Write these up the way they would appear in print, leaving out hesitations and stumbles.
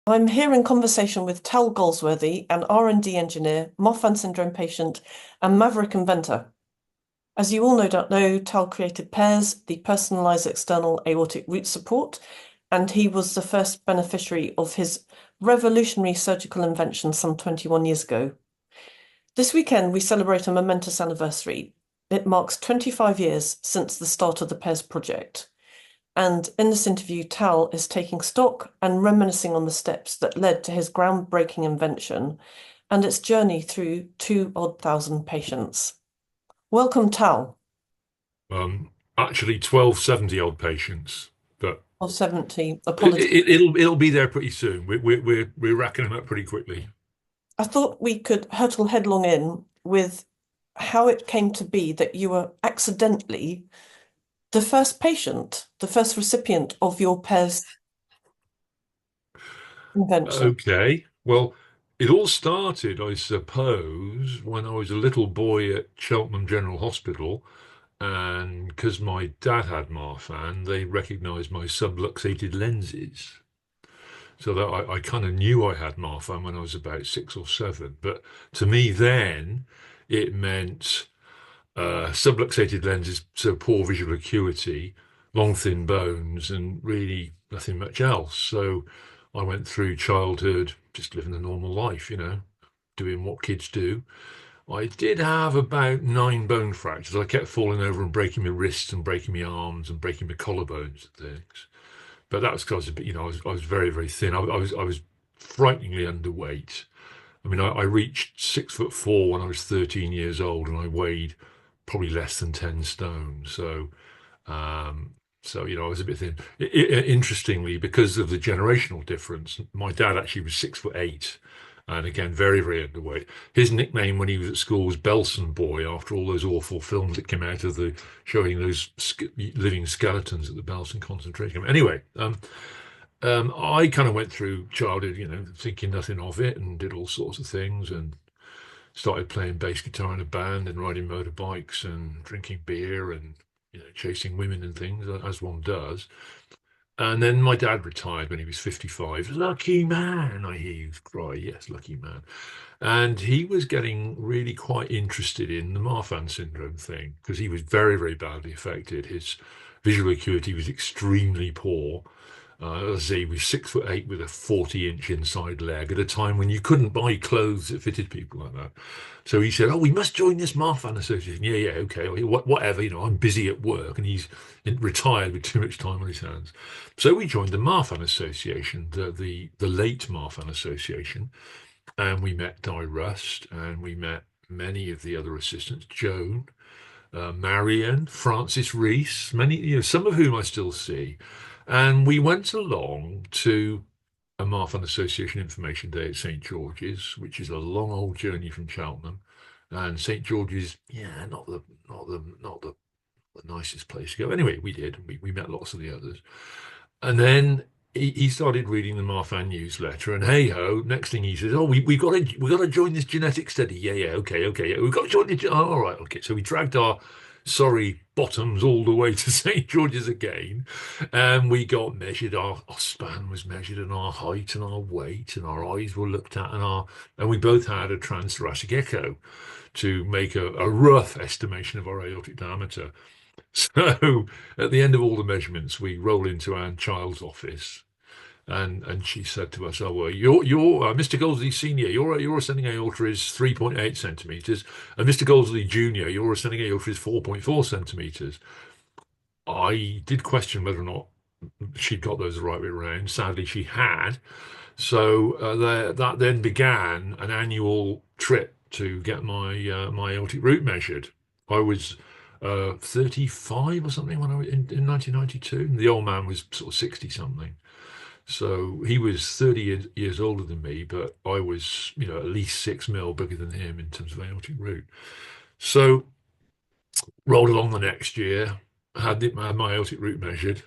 I'm here in conversation with Tal Goldsworthy, an R&D engineer, Marfan syndrome patient, and maverick inventor. As you all no doubt know, Tal created PAIRS, the personalized external aortic root support, and he was the first beneficiary of his revolutionary surgical invention some 21 years ago. This weekend, we celebrate a momentous anniversary. It marks 25 years since the start of the PAIRS project. And in this interview, Tal is taking stock and reminiscing on the steps that led to his groundbreaking invention and its journey through 2,000 patients. Welcome, Tal, Um, Actually 1270 odd patients, but of 70. Apologies. it'll be there pretty soon. We're racking them up pretty quickly. I thought we could hurtle headlong in with how it came to be that you were accidentally the first patient, the first recipient of your PAIRS invention. Okay, well, it all started, I suppose, when I was a little boy at Cheltenham General Hospital, and because my dad had Marfan, they recognised my subluxated lenses. So that I kind of knew I had Marfan when I was about 6 or 7. But to me then, it meant subluxated lenses, so poor visual acuity, long thin bones, and really nothing much else. So I went through childhood just living a normal life, doing what kids do. I did have about 9 bone fractures. I kept falling over and breaking my wrists and breaking my arms and breaking my collarbones and things. But that was because, I was very, very thin. I was frighteningly underweight. I mean, I reached 6'4" when I was 13 years old, and I weighed probably less than 10 stone. Um, I was a bit thin. Interestingly, because of the generational difference, my dad actually was 6'8", and again, very, very underweight. His nickname when he was at school was Belson Boy, after all those awful films that came out of the showing those living skeletons at the Belson concentration camp. Anyway, I kind of went through childhood, thinking nothing of it, and did all sorts of things, and started playing bass guitar in a band and riding motorbikes and drinking beer and chasing women and things as one does. And then my dad retired when he was 55. Lucky man, I hear you cry. Yes, lucky man. And he was getting really quite interested in the Marfan syndrome thing because he was very, very badly affected. His visual acuity was extremely poor. As I say, he was 6'8" with a 40-inch inside leg at a time when you couldn't buy clothes that fitted people like that. So he said, "Oh, we must join this Marfan Association." Yeah, yeah, okay, whatever. I'm busy at work, and he's retired with too much time on his hands. So we joined the Marfan Association, the late Marfan Association, and we met Di Rust, and we met many of the other assistants, Joan, Marion, Francis Rees, many, some of whom I still see. And we went along to a Marfan Association Information Day at St George's, which is a long old journey from Cheltenham. And St George's, yeah, not the nicest place to go. Anyway, we did. We met lots of the others. And then he started reading the Marfan newsletter, and hey ho, next thing he says, "Oh, we got to join this genetic study." Yeah, yeah, okay, okay, yeah, we've got to join the. Oh, all right, okay. So we dragged our sorry bottoms all the way to St George's again, and we got measured. Our span was measured, and our height, and our weight, and our eyes were looked at, and we both had a transthoracic echo to make a rough estimation of our aortic diameter. So at the end of all the measurements, we roll into Anne Child's office, and she said to us, "Oh well, you're Mr. Goldsley Senior. Your ascending aorta is 3.8 centimeters, and Mr. Goldsley Junior, your ascending aorta is 4.4 centimeters." I did question whether or not she'd got those the right way around. Sadly, she had. So that then began an annual trip to get my aortic root measured. I was 35 or something when I was in 1992. And the old man was sort of 60 something. So he was 30 years older than me, but I was, at least 6 mil bigger than him in terms of aortic root. So rolled along the next year, had my aortic root measured,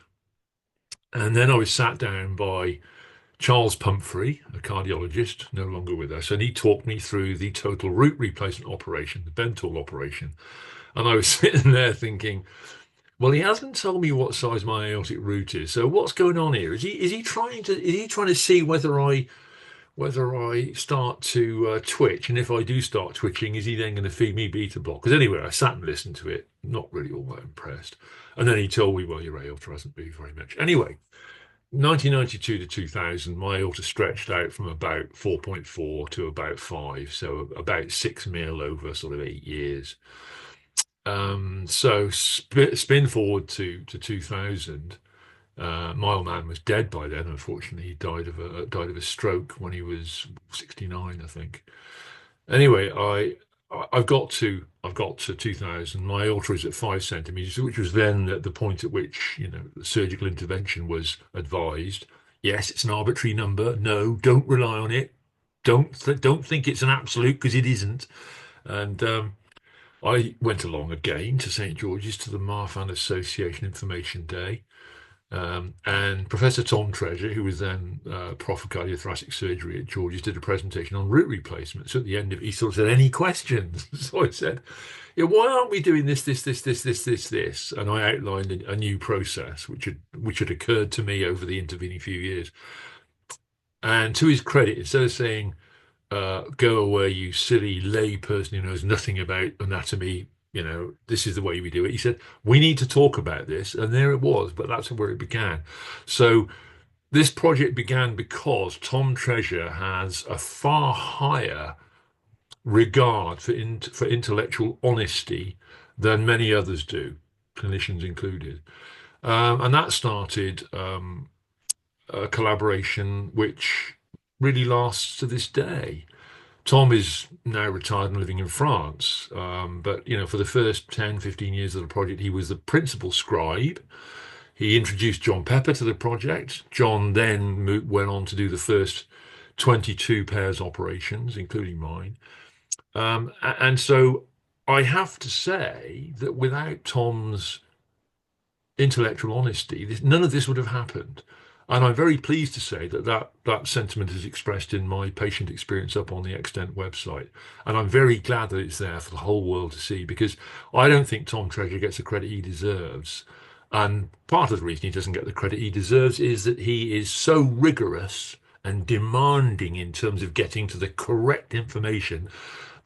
and then I was sat down by Charles Pumphrey, a cardiologist, no longer with us, and he talked me through the total root replacement operation, the Bentall operation. And I was sitting there thinking, Well, he hasn't told me what size my aortic root is. So what's going on here? Is he trying to see whether I start to twitch, and if I do start twitching, is he then going to feed me beta block? Because anyway, I sat and listened to it, not really all that impressed. And then he told me, well, your aorta hasn't moved very much. Anyway, 1992 to 2000, my aorta stretched out from about 4.4 to about 5, so about 6 mil over sort of 8 years. So spin forward to 2000. My old man was dead by then. Unfortunately, he died of a stroke when he was 69, I think. Anyway, I've got to 2000. My aorta is at 5 centimeters, which was then at the point at which the surgical intervention was advised. Yes, it's an arbitrary number. No, don't rely on it. Don't think it's an absolute, because it isn't. And I went along again to St George's to the Marfan Association Information Day. And Professor Tom Treasure, who was then Prof of Cardiothoracic Surgery at George's, did a presentation on root replacement. So at the end of it, he sort of said, "Any questions?" So I said, "Yeah, why aren't we doing this, this?" And I outlined a new process which had occurred to me over the intervening few years. And to his credit, instead of saying, "Go away, you silly lay person who knows nothing about anatomy," this is the way we do it. He said, "We need to talk about this." And there it was, but that's where it began. So this project began because Tom Treasure has a far higher regard for intellectual honesty than many others do, clinicians included. And that started a collaboration which really lasts to this day. Tom is now retired and living in France. But, for the first 10, 15 years of the project, he was the principal scribe. He introduced John Pepper to the project. John then went on to do the first 22 pairs operations, including mine. And so I have to say that without Tom's intellectual honesty, none of this would have happened. And I'm very pleased to say that sentiment is expressed in my patient experience up on the Extent website. And I'm very glad that it's there for the whole world to see, because I don't think Tom Treasure gets the credit he deserves. And part of the reason he doesn't get the credit he deserves is that he is so rigorous and demanding in terms of getting to the correct information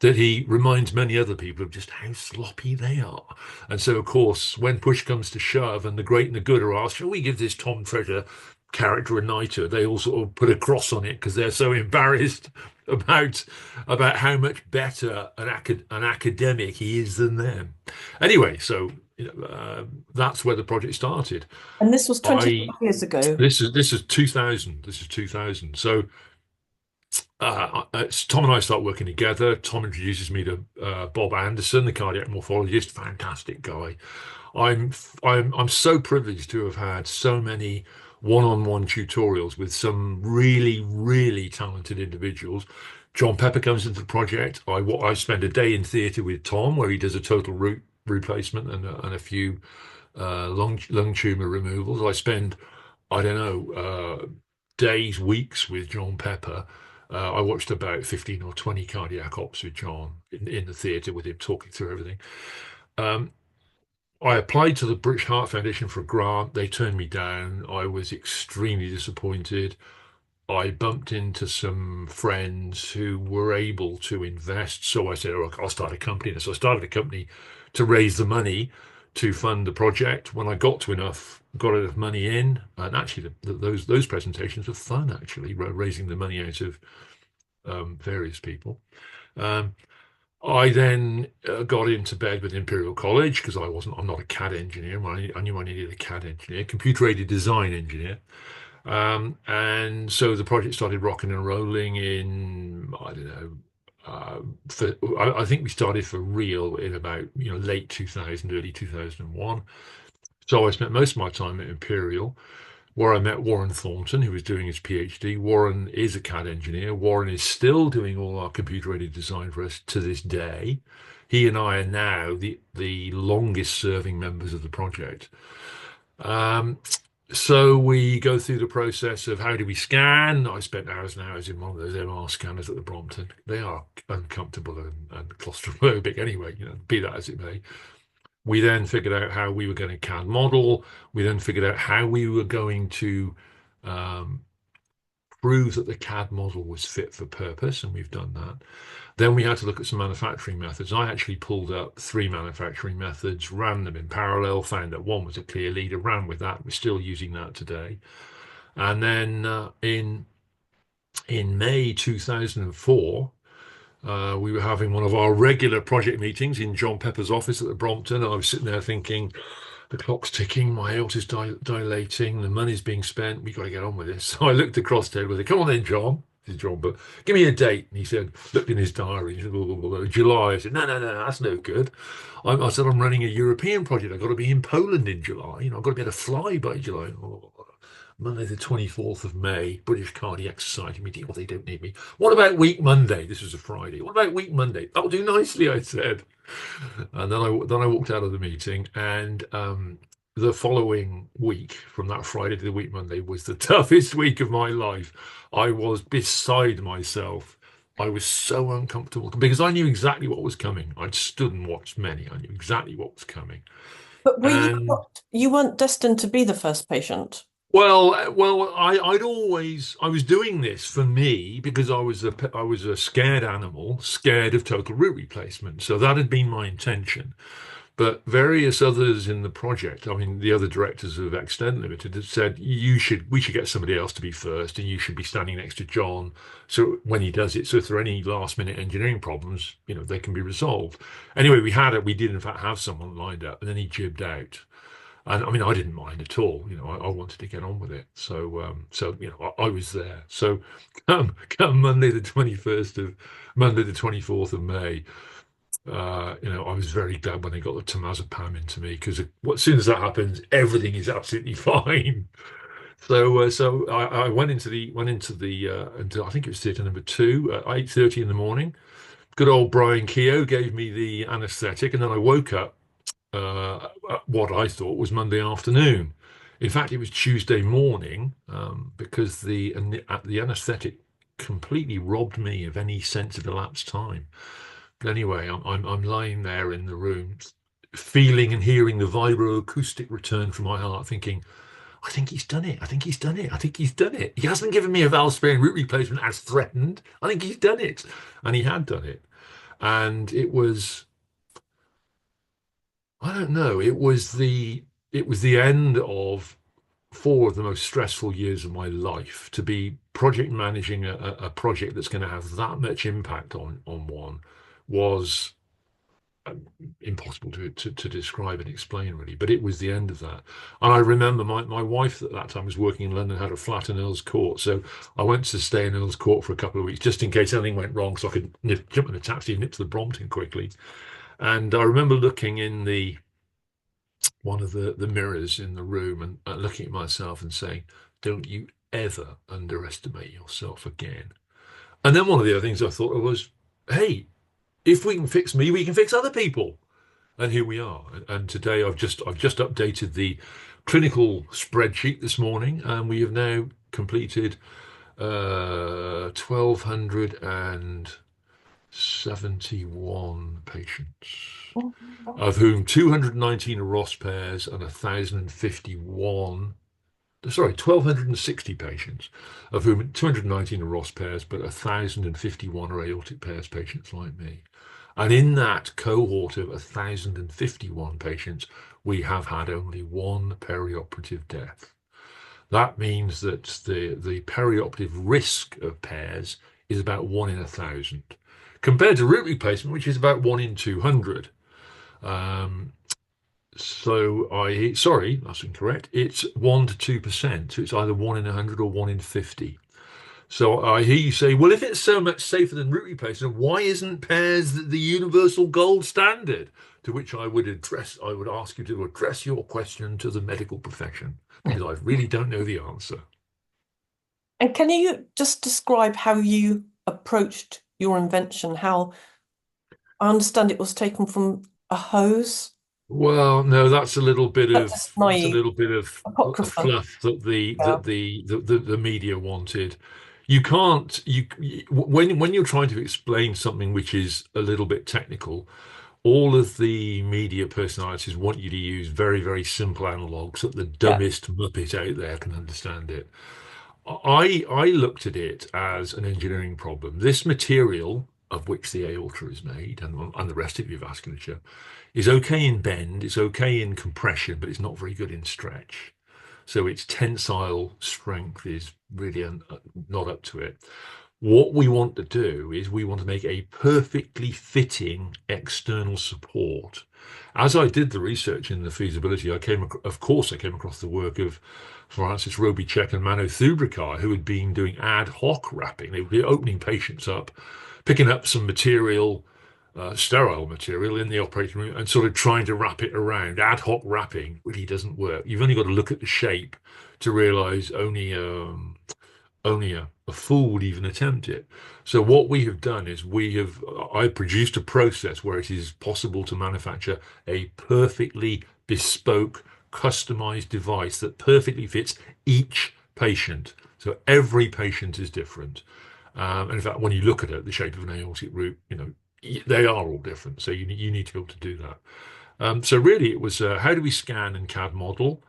that he reminds many other people of just how sloppy they are. And so, of course, when push comes to shove and the great and the good are asked, shall we give this Tom Treasure character a knighthood, they all sort of put a cross on it because they're so embarrassed about how much better an academic he is than them. Anyway, so that's where the project started. And this was 25 I years ago. this is 2000. This is 2000. So Tom and I start working together. Tom introduces me to Bob Anderson, the cardiac morphologist, fantastic guy. I'm I'm so privileged to have had so many one-on-one tutorials with some really, really talented individuals. John Pepper comes into the project. I spend a day in theatre with Tom, where he does a total root replacement and a few lung tumor removals. I spend, I don't know, days, weeks with John Pepper. I watched about 15 or 20 cardiac ops with John in the theatre with him talking through everything. Um, I applied to the British Heart Foundation for a grant. They turned me down. I was extremely disappointed. I bumped into some friends who were able to invest. So I said, "Oh, I'll start a company." And so I started a company to raise the money to fund the project. When I got enough money in, and actually those presentations were fun, actually, raising the money out of various people. Um, I then got into bed with Imperial College because I'm not a CAD engineer. I knew I needed a CAD engineer, computer aided design engineer. And so the project started rocking and rolling in, I don't know, I think we started for real in about, late 2000, early 2001. So I spent most of my time at Imperial, where I met Warren Thornton, who was doing his PhD. Warren is a CAD engineer. Warren is still doing all our computer-aided design for us to this day. He and I are now the longest serving members of the project. Um, so we go through the process of how do we scan. I spent hours and hours in one of those MR scanners at the Brompton. They are uncomfortable and claustrophobic anyway, be that as it may. We then figured out how we were going to CAD model. We then figured out how we were going to um, prove that the CAD model was fit for purpose, and we've done that. Then we had to look at some manufacturing methods. I actually pulled up three manufacturing methods, ran them in parallel, found that one was a clear leader, ran with that. We're still using that today. And then in May 2004, we were having one of our regular project meetings in John Pepper's office at the Brompton. I was sitting there thinking, the clock's ticking, my aorta's dilating, the money's being spent, we've got to get on with this. So I looked across the table and said, come on then, John. This is John, but give me a date. And he said, looked in his diary, he said, blah, blah, blah, July. I said, no, no, no, that's no good. I said, I'm running a European project. I've got to be in Poland in July. I've got to be able to fly by July. Oh, Monday, the 24th of May, British Cardiac Society meeting. Oh, they don't need me. What about week Monday? This was a Friday. What about week Monday? That'll do nicely, I said. And then I walked out of the meeting, and the following week, from that Friday to the week Monday, was the toughest week of my life. I was beside myself. I was so uncomfortable because I knew exactly what was coming. I'd stood and watched many. I knew exactly what was coming. But were you And not, you weren't destined to be the first patient? I was doing this for me because I was a scared animal, scared of total root replacement. So that had been my intention. But various others in the project, I mean, the other directors of Extend Limited had said we should get somebody else to be first, and you should be standing next to John. So when he does it, so if there are any last minute engineering problems, they can be resolved. Anyway, we did in fact have someone lined up, and then he jibbed out. And I mean, I didn't mind at all. I wanted to get on with it. So I was there. So come Monday the 24th of May, I was very glad when they got the temazepam into me because as soon as that happens, everything is absolutely fine. So I went into the until I think it was theatre number two at 8:30 in the morning. Good old Brian Keogh gave me the anaesthetic, and then I woke up what I thought was Monday afternoon. In fact, it was Tuesday morning because the anaesthetic completely robbed me of any sense of elapsed time. But anyway, I'm lying there in the room, feeling and hearing the vibroacoustic return from my heart, thinking, I think he's done it. I think he's done it. I think he's done it. He hasn't given me a valve sparing root replacement as threatened. I think he's done it. And he had done it. And it was, I don't know, it was the end of four of the most stressful years of my life. To be project managing a project that's going to have that much impact on one was impossible to describe and explain really, but it was the end of that. And I remember my wife at that time was working in London, had a flat in Earl's Court, so I went to stay in Earl's Court for a couple of weeks just in case anything went wrong, so I could jump in a taxi and nip to the Brompton quickly. And I remember looking in the one of the mirrors in the room and looking at myself and saying, don't you ever underestimate yourself again. And then one of the other things I thought was, hey, if we can fix me, we can fix other people. And here we are. And today I've just updated the clinical spreadsheet this morning, and we have now completed 1,271 patients, of whom 219 are Ross pairs and 1,051, sorry, 1,260 patients, of whom 219 are Ross pairs, but 1,051 are aortic pairs patients like me. And in that cohort of 1,051 patients, we have had only one perioperative death. That means that the perioperative risk of pairs is about 1 in 1,000, compared to root replacement, which is about 1 in 200. Sorry, that's incorrect. It's 1 to 2%. So it's either 1 in 100 or 1 in 50. So I hear you say, well, if it's so much safer than root replacement, why isn't pairs the universal gold standard? To which I would ask you to address your question to the medical profession, because I really don't know the answer. And can you just describe how you approached your invention? How I understand it was taken from a hose. Well, no, that's That's just a my little bit of apocrypha. fluff that Yeah. the media wanted. You can't when you're trying to explain something which is a little bit technical, all of the media personalities want you to use very, very simple analogs that the Yeah. dumbest Muppet out there can understand it. I looked at it as an engineering problem. This material of which the aorta is made and the rest of your vasculature is okay in bend, it's okay in compression, but it's not very good in stretch. So its tensile strength is really not up to it. What we want to do is we want to make a perfectly fitting external support. As I did the research in the feasibility, of course, I came across the work of Francis Robicheck and Mano Thubricar, who had been doing ad hoc wrapping. They would be opening patients up, picking up some material, sterile material in the operating room, and sort of trying to wrap it around. Ad hoc wrapping really doesn't work. You've only got to look at the shape to realize only a fool would even attempt it. So what we have done is I produced a process where it is possible to manufacture a perfectly bespoke, customized device that perfectly fits each patient. So every patient is different. And in fact, when you look at it, the shape of an aortic root, they are all different. So you need to be able to do that. So really, it was how do we scan and CAD model?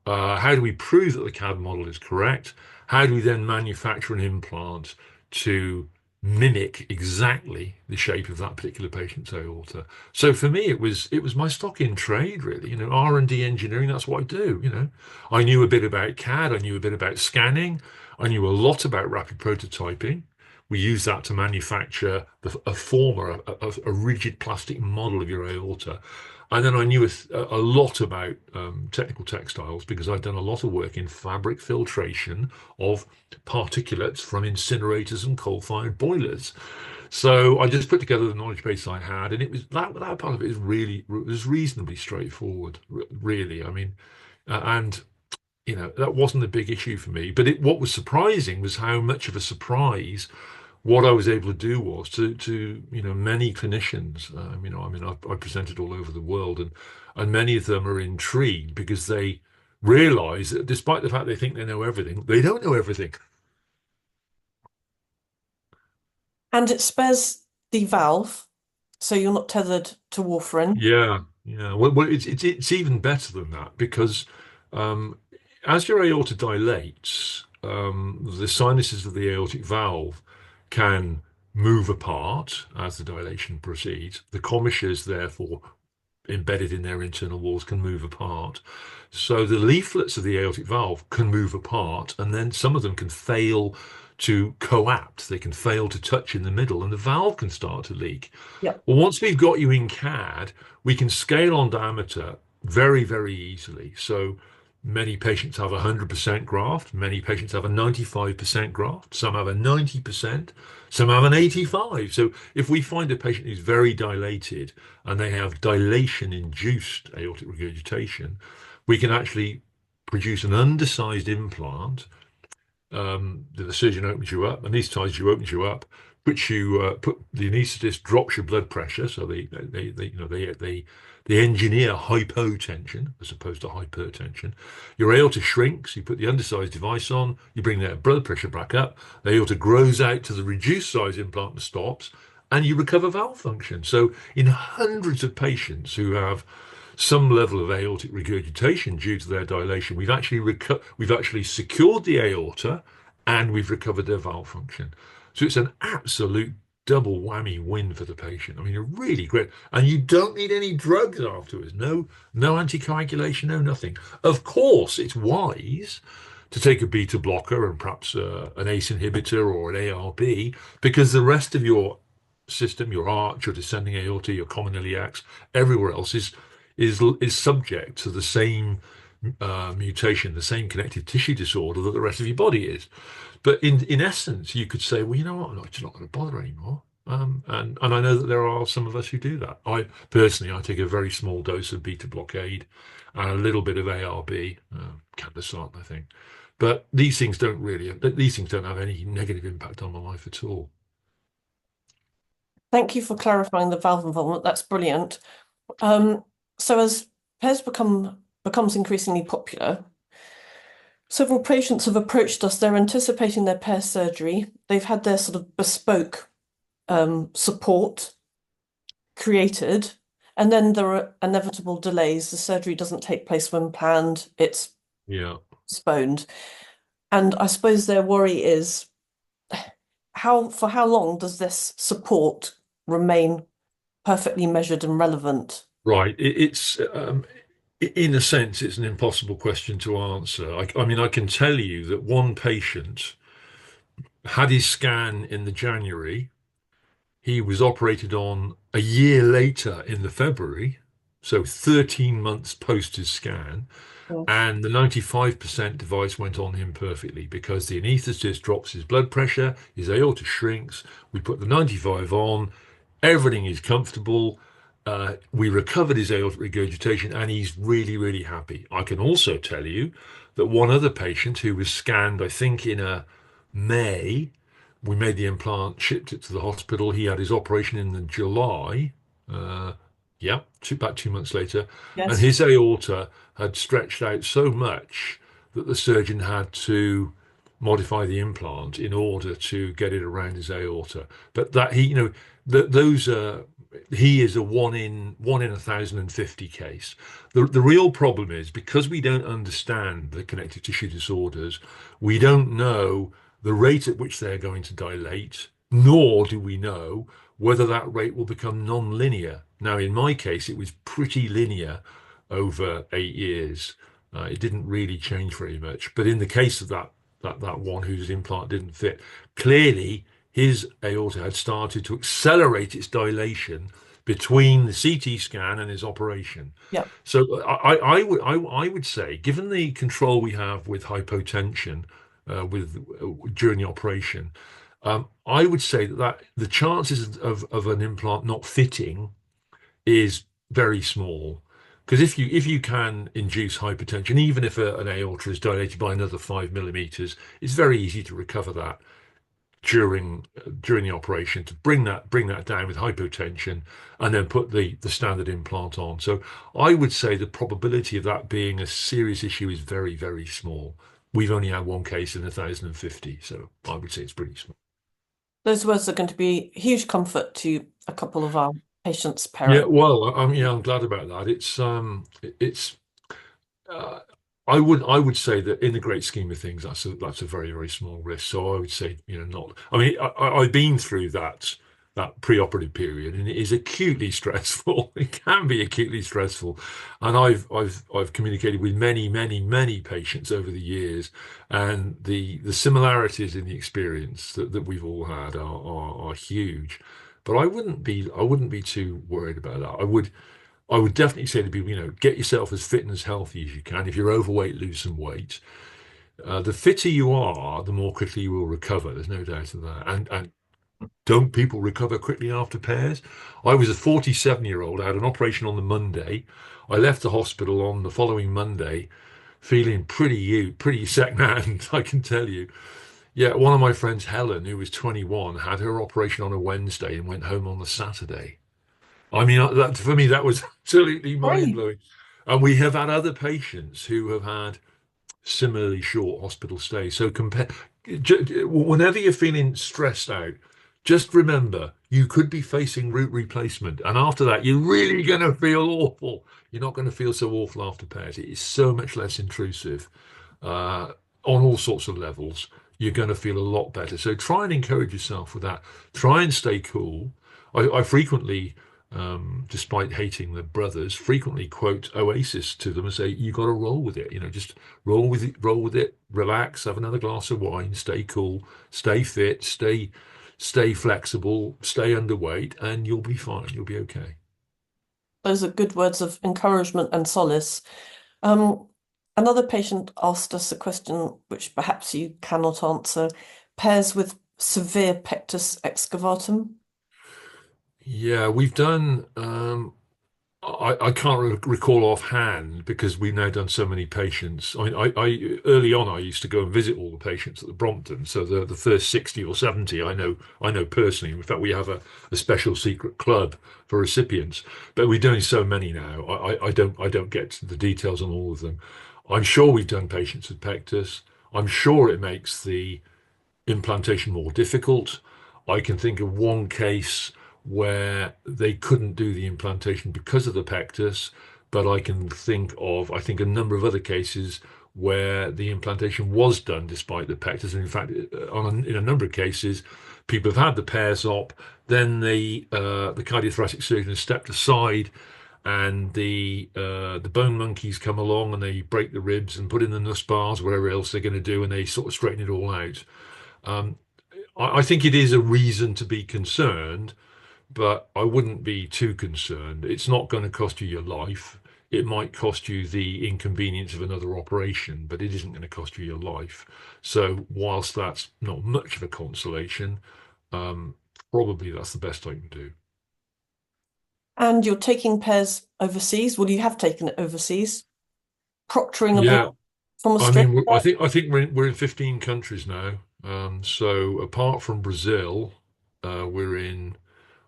How do we prove that the CAD model is correct? How do we then manufacture an implant to mimic exactly the shape of that particular patient's aorta? So for me, it was my stock in trade, really. R&D engineering, that's what I do. I knew a bit about CAD, I knew a bit about scanning, I knew a lot about rapid prototyping. We use that to manufacture a former, a rigid plastic model of your aorta. And then I knew a lot about technical textiles because I'd done a lot of work in fabric filtration of particulates from incinerators and coal-fired boilers. So I just put together the knowledge base I had, and it was that part of it is really was reasonably straightforward, really. I mean, and that wasn't a big issue for me. But what was surprising was how much of a surprise what I was able to do was to many clinicians. I presented all over the world, and many of them are intrigued because they realise that despite the fact they think they know everything, they don't know everything. And it spares the valve, so you're not tethered to warfarin. Yeah, yeah. Well, it's even better than that because um, as your aorta dilates, the sinuses of the aortic valve can move apart as the dilation proceeds. The commissures, therefore, embedded in their internal walls, can move apart. So the leaflets of the aortic valve can move apart, and then some of them can fail to coapt. They can fail to touch in the middle, and the valve can start to leak. Yep. Well, once we've got you in CAD, we can scale on diameter very, very easily. So many patients have 100% graft, many patients have a 95% graft, some have a 90%, some have an 85. So if we find a patient who's very dilated and they have dilation-induced aortic regurgitation, we can actually produce an undersized implant. The surgeon opens you up, anesthetises you, opens you up, put the anaesthetist drops your blood pressure, so they engineer hypotension as opposed to hypertension. Your aorta shrinks, you put the undersized device on, you bring their blood pressure back up, the aorta grows out to the reduced size implant and stops, and you recover valve function. So in hundreds of patients who have some level of aortic regurgitation due to their dilation, we've actually secured the aorta and we've recovered their valve function. So it's an absolute double whammy win for the patient. I mean, a really great, and you don't need any drugs afterwards. No, no anticoagulation, no nothing. Of course, it's wise to take a beta blocker and perhaps an ACE inhibitor or an ARB because the rest of your system, your arch, your descending aorta, your common iliacs, everywhere else is subject to the same mutation, the same connective tissue disorder that the rest of your body is. But in essence, you could say, well, you know what, I'm just not going to bother anymore. And I know that there are some of us who do that. I personally, I take a very small dose of beta blockade and a little bit of ARB, candesartan, I think. But these things don't have any negative impact on my life at all. Thank you for clarifying the valve involvement. That's brilliant. So as PERS becomes increasingly popular, several patients have approached us. They're anticipating their PERS surgery. They've had their sort of bespoke support. created, and then there are inevitable delays. The surgery doesn't take place when planned, it's Yeah. postponed. And I suppose their worry is for how long does this support remain perfectly measured and relevant? Right. It's in a sense, it's an impossible question to answer. I mean, I can tell you that one patient had his scan in the January. He was operated on a year later in the February, so 13 months post his scan. Gosh. And the 95% device went on him perfectly because the anaesthetist drops his blood pressure, his aorta shrinks. We put the 95 on, everything is comfortable. We recovered his aortic regurgitation, and he's really, really happy. I can also tell you that one other patient who was scanned, I think, in a May, we made the implant, shipped it to the hospital. He had his operation in the July. Uh, yeah, about 2 months later, and Yes. his aorta had stretched out so much that the surgeon had to modify the implant in order to get it around his aorta. But that those are he is a one in 1,050 case. The real problem is because we don't understand the connective tissue disorders, we don't know the rate at which they're going to dilate, nor do we know whether that rate will become non-linear. Now, in my case, it was pretty linear over 8 years. It didn't really change very much. But in the case of that one whose implant didn't fit, clearly his aorta had started to accelerate its dilation between the CT scan and his operation. Yeah. So I would say, given the control we have with hypotension, with during the operation, I would say that the chances of an implant not fitting is very small. Because if you can induce hypertension, even if an aorta is dilated by another 5 millimeters, it's very easy to recover that during the operation to bring that down with hypotension and then put the standard implant on. So I would say the probability of that being a serious issue is very, very small. We've only had one case in 1,050, so I would say it's pretty small. Those words are going to be huge comfort to a couple of our patients' Yeah, parents. well, I'm glad about that. It's uh, I would say that in the great scheme of things, that's a very, very small risk. So I would say, not. I mean, I've been through that preoperative period, and it is acutely stressful. It can be acutely stressful, and I've communicated with many, many, many patients over the years, and the similarities in the experience that we've all had are huge. But I wouldn't be too worried about that. I would definitely say to people, get yourself as fit and as healthy as you can. If you're overweight, lose some weight. The fitter you are, the more quickly you will recover. There's no doubt of that. And don't people recover quickly after pairs? I was a 47-year-old. I had an operation on the Monday. I left the hospital on the following Monday, feeling pretty second-hand, I can tell you. Yeah, one of my friends, Helen, who was 21, had her operation on a Wednesday and went home on the Saturday. I mean, that for me, that was absolutely Great. mind-blowing. And we have had other patients who have had similarly short hospital stays. So whenever you're feeling stressed out, just remember you could be facing root replacement. And after that, you're really going to feel awful. You're not going to feel so awful after PET. It is so much less intrusive uh, on all sorts of levels. You're going to feel a lot better. So try and encourage yourself with that. Try and stay cool. I frequently, despite hating the brothers, frequently quote Oasis to them and say, "You got to roll with it. Just roll with it. Relax. Have another glass of wine. Stay cool. Stay fit. Stay flexible. Stay underweight, and you'll be fine. You'll be okay." Those are good words of encouragement and solace. Um, Another patient asked us a question which perhaps you cannot answer. Pairs with severe pectus excavatum. Yeah, we've done. I can't recall offhand because we've now done so many patients. I mean, I early on I used to go and visit all the patients at the Brompton. So the first 60 or 70 I know personally. In fact, we have a special secret club for recipients, but we're doing so many now. I don't get to the details on all of them. I'm sure we've done patients with pectus. I'm sure it makes the implantation more difficult. I can think of one case where they couldn't do the implantation because of the pectus, but I think a number of other cases where the implantation was done despite the pectus. And in fact, in a number of cases, people have had the pairs op, then the cardiothoracic surgeon has stepped aside and the bone monkeys come along and they break the ribs and put in the nus bars, whatever else they're going to do, and they sort of straighten it all out. Um, I think it is a reason to be concerned, but I wouldn't be too concerned. It's not going to cost you your life. It might cost you the inconvenience of another operation, but it isn't going to cost you your life. So, whilst that's not much of a consolation, um, probably that's the best I can do. And you're taking pairs overseas. Well, you have taken it overseas, proctoring abroad Yeah, from I Australia. mean, I think we're in 15 countries now. So apart from Brazil, we're in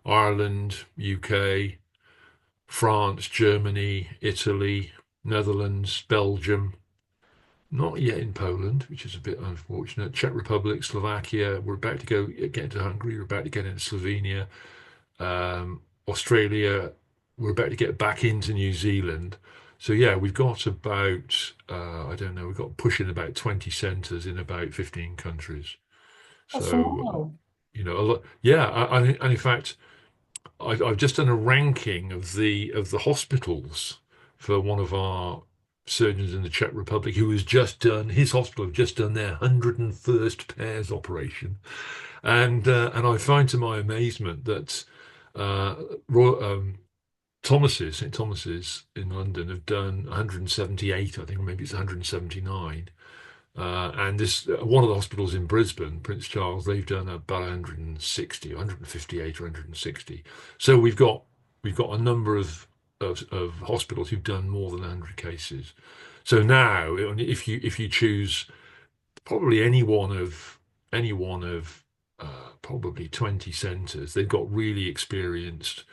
Ireland, UK, France, Germany, Italy, Netherlands, Belgium. Not yet in Poland, which is a bit unfortunate. Czech Republic, Slovakia. We're about to get into Hungary. We're about to get into Slovenia. Australia. We're about to get back into New Zealand. So yeah, we've got about I don't know. We've got pushing about 20 centres in about 15 countries. That's So phenomenal. a lot. Yeah, and in fact, I've just done a ranking of the hospitals for one of our surgeons in the Czech Republic who has just done his hospital have just done their 101st pairs operation, and I find to my amazement that uh, Royal, St Thomas's in London have done 178, I think, or maybe it's 179. And this one of the hospitals in Brisbane, Prince Charles, they've done about 160, 158 or 160. So we've got a number of hospitals who've done more than 100 cases. So now, if you choose probably any one of probably 20 centres, they've got really experienced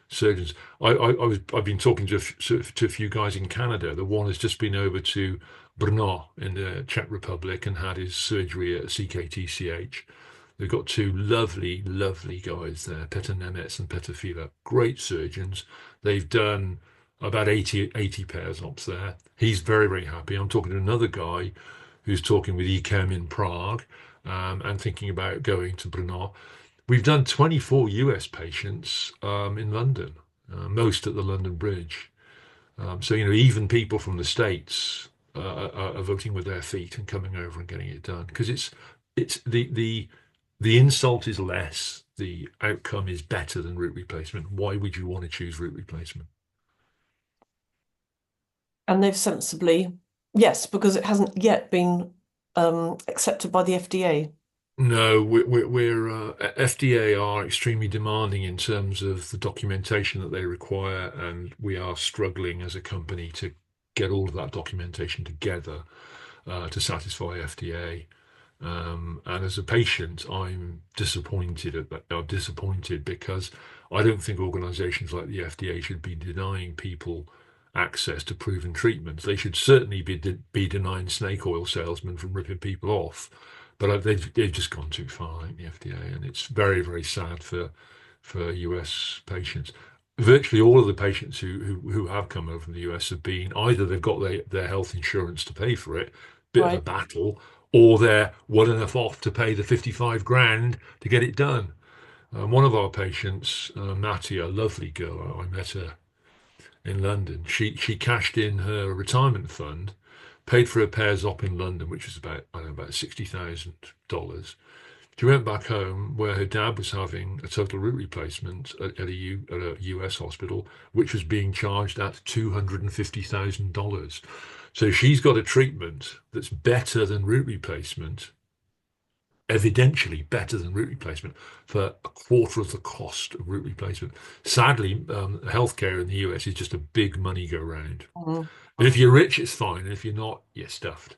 surgeons. I've been talking to a few guys in Canada. The one has just been over to Brno in the Czech Republic and had his surgery at CKTCH. They've got two lovely, lovely guys there, Petr Nemetz and Petr Fila, great surgeons. They've done about 80 pairs ops there. He's very, very happy. I'm talking to another guy who's talking with EChem in Prague and thinking about going to Brno. We've done 24 US patients in London, most at the London Bridge. So, even people from the States are voting with their feet and coming over and getting it done because it's the insult is less, the outcome is better than root replacement. Why would you want to choose root replacement? And they've sensibly, yes, because it hasn't yet been accepted by the FDA. No, FDA are extremely demanding in terms of the documentation that they require, and we are struggling as a company to get all of that documentation together to satisfy FDA. And as a patient, I'm disappointed at that. I'm disappointed because I don't think organisations like the FDA should be denying people access to proven treatments. They should certainly be denying snake oil salesmen from ripping people off. But they've just gone too far, I think, the FDA, and it's very, very sad for US patients. Virtually all of the patients who have come over from the US have been either they've got their health insurance to pay for it, bit of a Right. battle, or they're well enough off to pay the 55 grand to get it done. One of our patients, Matty, a lovely girl, I met her in London. She cashed in her retirement fund, paid for her pairs op in London, which was about I don't know about $60,000. She went back home where her dad was having a total root replacement at a US hospital, which was being charged at $250,000. So she's got a treatment that's better than root replacement, evidentially better than root replacement for a quarter of the cost of root replacement. Sadly, healthcare in the US is just a big money go round. Mhm. And if you're rich, it's fine. And if you're not, you're stuffed.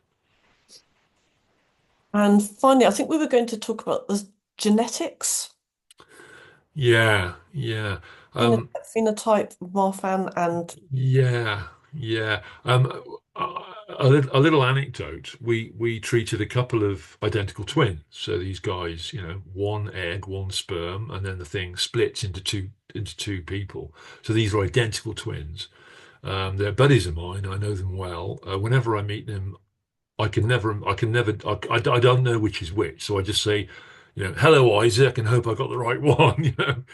And finally, I think we were going to talk about the genetics, Yeah, yeah. Um, phenotype, Marfan, and Yeah, yeah. a little anecdote. We treated a couple of identical twins. So these guys, one egg, one sperm, and then the thing splits into two people. So these are identical twins. They're buddies of mine. I know them well. Whenever I meet them, I don't know which is which. So I just say, hello, Isaac, and hope I got the right one.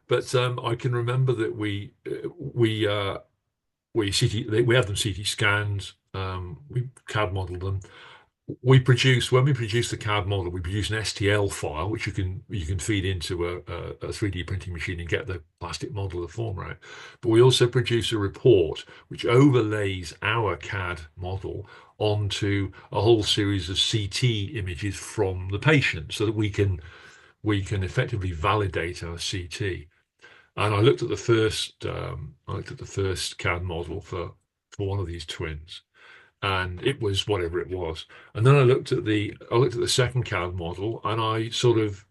But I can remember that we have them CT scanned. We CAD modeled them. When we produce the CAD model, we produce an STL file which you can feed into a 3D printing machine and get the plastic model of the form out. But we also produce a report which overlays our CAD model onto a whole series of CT images from the patient, so that we can effectively validate our CT. And I looked at the first CAD model for one of these twins, and it was whatever it was. And then I looked at the second CAD model, and I sort of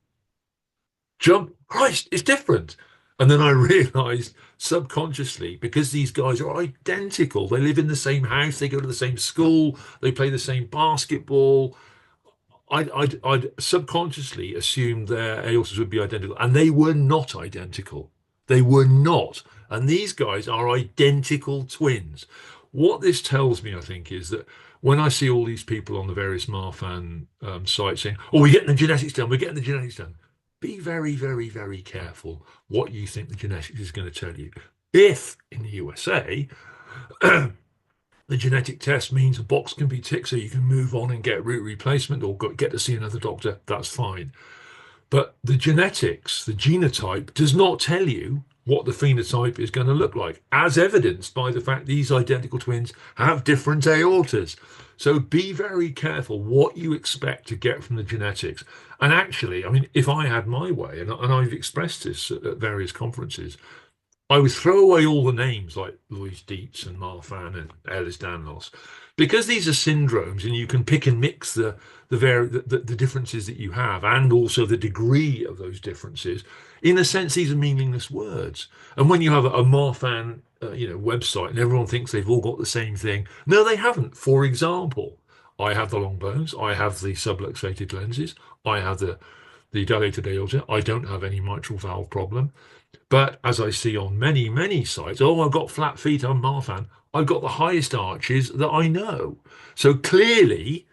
jumped. Christ, it's different. And then I realized subconsciously, because these guys are identical, they live in the same house, they go to the same school, they play the same basketball. I'd subconsciously assumed their aortas would be identical, and they were not identical. They were not. And these guys are identical twins. What this tells me, I think, is that when I see all these people on the various Marfan sites saying, "Oh, we're getting the genetics done, we're getting the genetics done," be very, very, very careful what you think the genetics is going to tell you. If in the USA, the genetic test means a box can be ticked so you can move on and get root replacement or get to see another doctor, that's fine. But the genetics, the genotype, does not tell you what the phenotype is going to look like, as evidenced by the fact these identical twins have different aortas. So be very careful what you expect to get from the genetics. And actually, I mean, if I had my way, and I've expressed this at various conferences, I would throw away all the names like Louise Dietz and Marfan and Ehlers-Danlos, because these are syndromes, and you can pick and mix the differences that you have, and also the degree of those differences. In a sense, these are meaningless words. And when you have a Marfan, website, and everyone thinks they've all got the same thing, no, they haven't. For example, I have the long bones, I have the subluxated lenses, I have the dilated aorta, I don't have any mitral valve problem. But as I see on many, many sites, oh, I've got flat feet, I'm Marfan. I've got the highest arches that I know. So clearly,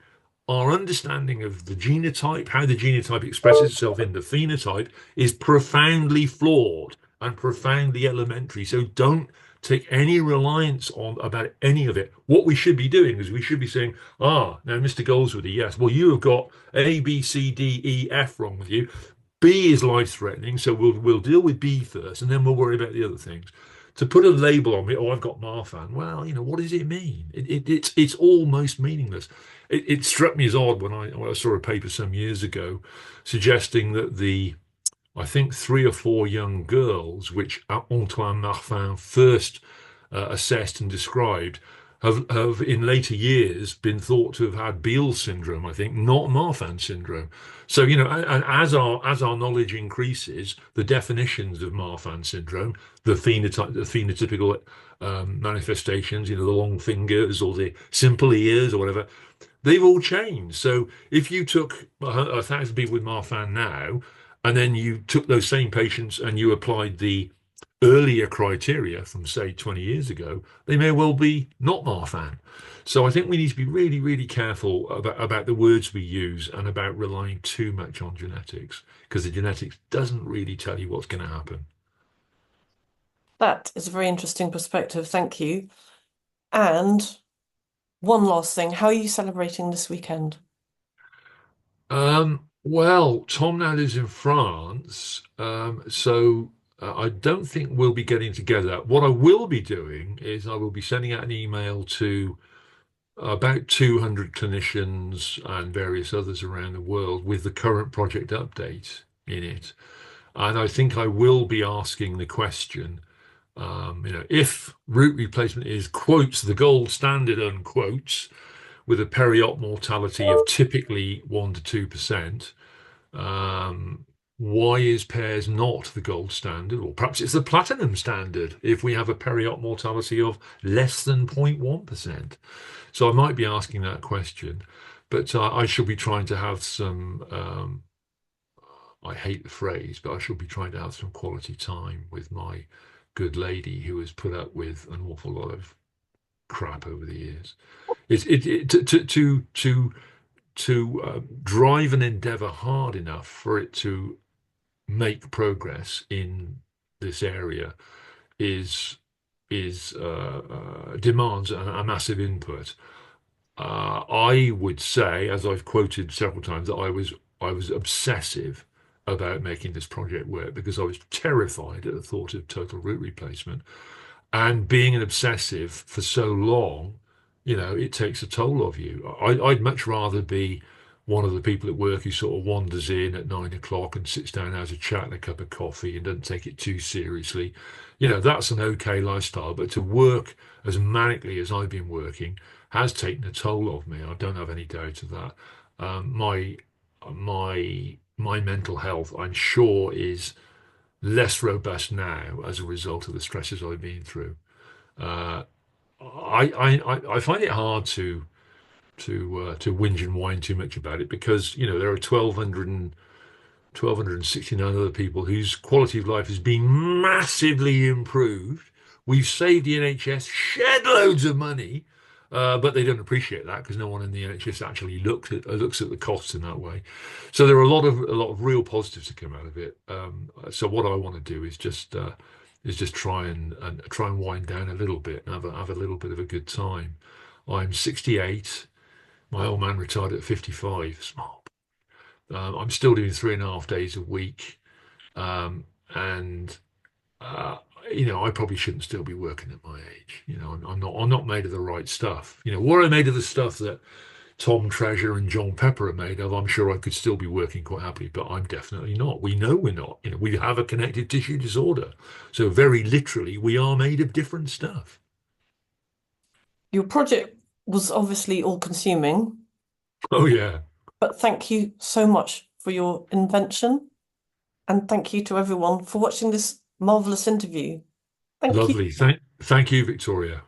our understanding of the genotype, how the genotype expresses itself in the phenotype, is profoundly flawed and profoundly elementary. So don't take any reliance on about any of it. What we should be doing is we should be saying, now, Mr. Goldsworthy, yes, well, you have got A, B, C, D, E, F wrong with you. B is life-threatening, so we'll deal with B first, and then we'll worry about the other things. To put a label on me, oh, I've got Marfan. Well, what does it mean? It's almost meaningless. It struck me as odd when I saw a paper some years ago suggesting that I think 3 or 4 young girls, which Antoine Marfan first assessed and described, have in later years been thought to have had Beal syndrome, I think, not Marfan syndrome. So, and as our knowledge increases, the definitions of Marfan syndrome, the phenotypical manifestations, the long fingers or the simple ears or whatever, they've all changed. So if you took 1,000 people with Marfan now, and then you took those same patients and you applied the earlier criteria from, say, 20 years ago, they may well be not Marfan. So I think we need to be really, really careful about the words we use and about relying too much on genetics, because the genetics doesn't really tell you what's going to happen. That is a very interesting perspective. Thank you. And one last thing, how are you celebrating this weekend? Well, Tom now lives in France, so I don't think we'll be getting together. What I will be doing is I will be sending out an email to about 200 clinicians and various others around the world with the current project update in it. And I think I will be asking the question, if root replacement is, quotes, the gold standard, unquotes, with a peri-op mortality of typically 1 to 2%, why is pairs not the gold standard? Or perhaps it's the platinum standard if we have a peri-op mortality of less than 0.1%. So I might be asking that question, but I shall be trying to have some, I hate the phrase, but I shall be trying to have some quality time with my good lady who has put up with an awful lot of crap over the years. To drive an endeavor hard enough for it to make progress in this area is demands a massive input. I would say, as I've quoted several times, that I was obsessive about making this project work because I was terrified at the thought of total root replacement. And being an obsessive for so long, it takes a toll of you. I'd much rather be one of the people at work who sort of wanders in at 9 o'clock and sits down, has a chat and a cup of coffee and doesn't take it too seriously. That's an okay lifestyle, but to work as manically as I've been working has taken a toll of me. I don't have any doubt of that. My mental health, I'm sure, is less robust now as a result of the stresses I've been through. Uh, I find it hard to whinge and whine too much about it because there are 1,269 other people whose quality of life has been massively improved. We've saved the NHS shed loads of money, but they don't appreciate that because no one in the NHS actually looks at the costs in that way. So there are a lot of real positives to come out of it. So what I want to do is just try and wind down a little bit and have a little bit of a good time. I'm 68. My old man retired at 55. Smart. I'm still doing 3.5 days a week, and uh, I probably shouldn't still be working at my age. I'm not made of the right stuff. Were I made of the stuff that Tom Treasure and John Pepper are made of, I'm sure I could still be working quite happily, but I'm definitely not. We know we're not. We have a connective tissue disorder. So very literally, we are made of different stuff. Your project was obviously all-consuming, Oh yeah. but thank you so much for your invention, and thank you to everyone for watching this marvelous interview. Thank you. Lovely. Thank you, Victoria.